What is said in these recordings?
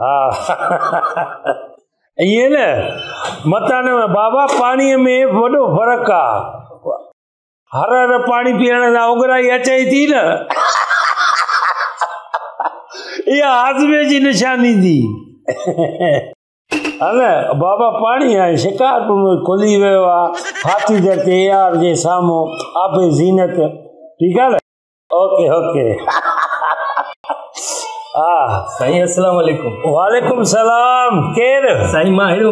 हाँ ये न मतान में बाबा पानी में वडो फर्क आ हर हर पानी पीअण सां उगराई अचे थी न इहा हाज़मे जी निशानी थी है न बाबा पानी आहे शिकार खुली वियो आहे हाथी दर ते यार जे साम्हूं आबे ज़ीनत ठीकु आहे न ओके ओके हाँ साईं अस्सलाम वालेकुम। वालेकुम सलाम केर साईं मां हेड़ो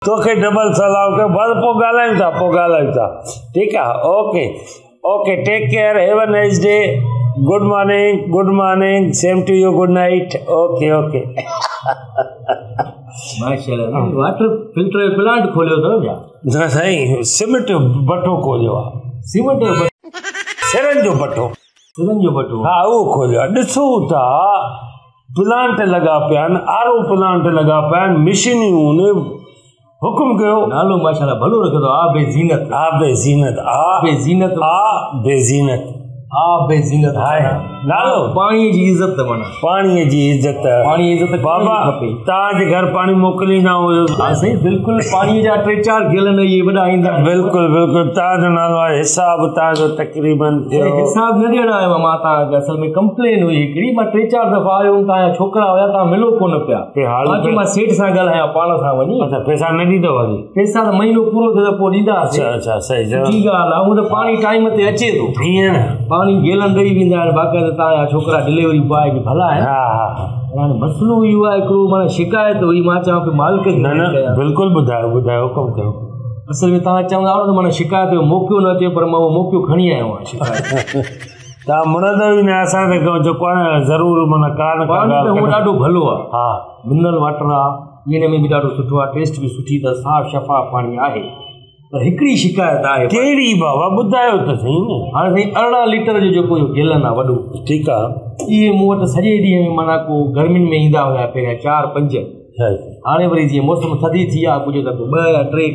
तोखे डबल सलाम के बस पोइ ॻाल्हायूं था ठीकु आहे okay okay take care have a nice day good morning same to you good night okay okay माशाल्लाह वाटर फिल्टर प्लांट खोलियो अथव छा? न साईं सीमेंट भट्ठो खोलियो आहे सीमेंट सिरनि जो भट्ठो हा उहो खोलियो आहे ॾिसूं था प्लांट लॻा पिया आहिनि आरो प्लांट लॻा पिया आहिनि मिशनियूं हुकुम कयो नालो माशाल्लाह भलो रखियो अथव आबे ज़ीनत हाय नालो पाणी जी इज्जत माना पाणी जी इज्जत बाबा तव्हांजे घर पाणी मोकिलींदा हुयो हा साईं बिल्कुलु पाणी जा 3-4 गैलन इहे वॾा ईंदा बिल्कुलु तव्हांजो नालो आहे हिसाब तव्हांजो तक़रीबन हिसाब न ॾियणो आहे मां तव्हांखे असल में कंप्लेन हुई हिकिड़ी मां 3-4 दफ़ा आयो तव्हांजा छोकिरा हुया तव्हां मिलो कोन पिया बाक़ी मां सेठ सां ॻाल्हायां पाण सां वञी अच्छा पैसा न ॾींदव हली पैसा त महीनो पूरो थिए त पोइ ॾींदासीं अच्छा सही सुठी ॻाल्हि आहे हूअं त पाणी टाइम ते अचे थो हीअं पाणी गैलन ॾेई वेंदा आहिनि बाक़ाइदा तव्हांजा छोकिरा डिलीवरी बॉय बि भला आहिनि हाणे मसइलो इहो आहे हिकिड़ो माना शिकायत हुई मां चवां पियो मालिक न बिल्कुलु ॿुधायो कमु कयो असल में तव्हां चवंदा आहियो त माना शिकायत जो मौक़ो न अचे पर मां उहो मौक़ो खणी आयो आहियां शिकायत तव्हां मुणंदो ई न असां त जेको आहे न ज़रूरु माना पाणी त उहो ॾाढो भलो आहे हा मिनरल वाटर आहे इन में बि ॾाढो सुठो आहे टेस्ट बि सुठी अथव साफ़ शफ़ाफ़ पाणी आहे पर हिकिड़ी शिकायत आहे कहिड़ी बाबा ॿुधायो त सही न हाणे साईं 18 लीटर जो जेको इहो गैलन आहे वॾो ठीकु आहे इहे मूं वटि सॼे ॾींहं में माना को गर्मियुनि में ईंदा हुया पहिरियां 4-5 हाणे वरी जीअं मौसम थधी थी आहे कुझु त 2 या 3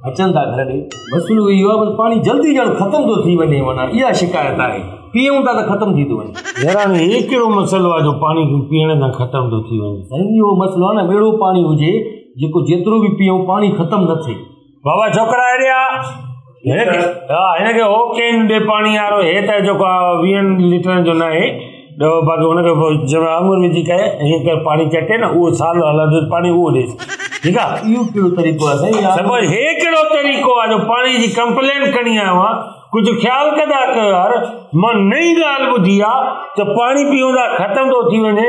अचनि था घर ॾे मसइलो इहो आहे पाणी जल्दी ॼण ख़तमु थो थी वञे माना इहा शिकायत आहे पीऊं था त ख़तमु थी थो वञे यार हे कहिड़ो मसइलो आहे जो पाणी पीअण सां ख़तमु थो थी वञे साईं इहो मसइलो आहे न अहिड़ो पाणी हुजे जेको जेतिरो बि पीऊं पाणी ख़तमु न थिए बाबा छोकिरा हेॾिया हा हिनखे हो केन ॾे पाणी वारो हे त जेको आहे 20 लीटरनि जो न आहे बाक़ी हुनखे जंहिंमें आङुर विझी करे हीअं करे पाणी चटे न उहो साल हलंदो पाणी उहो ॾे ठीकु आहे इहो कहिड़ो तरीक़ो आहे साईं हे कहिड़ो तरीक़ो आहे जो पाणी जी कंप्लेन खणी आयो आहे कुझु ख़्यालु कंदा कयो यार मां नई ॻाल्हि ॿुधी आहे त पाणी पीअंदा ख़तमु थो थी वञे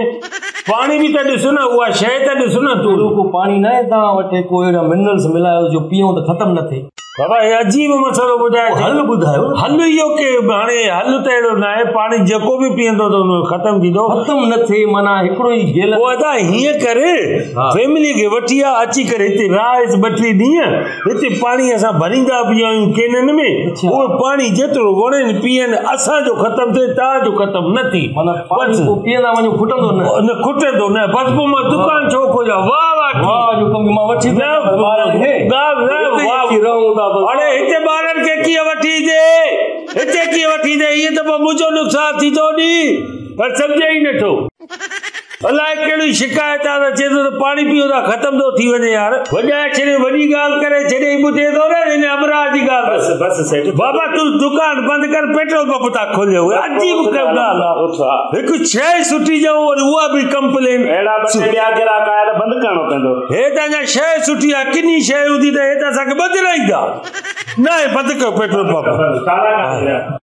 पाणी बि त ॾिसो न उहा शइ त ॾिसो न तूं को पाणी न आहे तव्हां वटि को अहिड़ा मिनरल्स मिलायो जो पीऊं त ख़तमु न थिए बाबा हे अजीब मसइलो ॿुधायो हल ॿुधायो हल इहो की हाणे हल त अहिड़ो न आहे पाणी जेको बि पीअंदो त हुन ख़तमु थींदो ख़तमु न थिए माना हिकिड़ो ई गैलन पोइ हीअं करे फैमिली खे वठी आहे अची करे हिते राइस 2-3 ॾींहं हिते पाणी असां भरींदा पिया आहियूं केननि में उहो पाणी जेतिरो वणे पीअनि असांजो ख़तमु थिए तव्हांजो ख़तमु न थिए माना पीअंदा वञो खुटंदो न खुटंदो न बसि पोइ मां दुकान छो खोलियां वाह जो कमु मां वठी हाणे हिते ॿारनि खे कीअं वठी ॾे इहे त पोइ मुंहिंजो नुक़सानु थी थो नी पर सम्झे ई नथो अलाए कहिड़ी शिकायत आहे त चए थो त पाणी पीओ था ख़तमु थो थी वञे यार वॼाए छॾे वॾी ॻाल्हि करे छॾे ॿुधे थो न हिन अमराज जी ॻाल्हि बसि बाबा तूं दुकान बंदि कर पेट्रोल पंप था खोलियो अजीब ॻाल्हि आहे हिकु शइ सुठी ॼऊं वरी उहा बि कंप्लेन ॿिया ग्राहक आया त बंदि करणो पवंदो हे त अञा शइ सुठी आहे किनी शइ हूंदी त हे त असांखे ॿधिराईंदा न बंदि कयो पेट्रोल पंप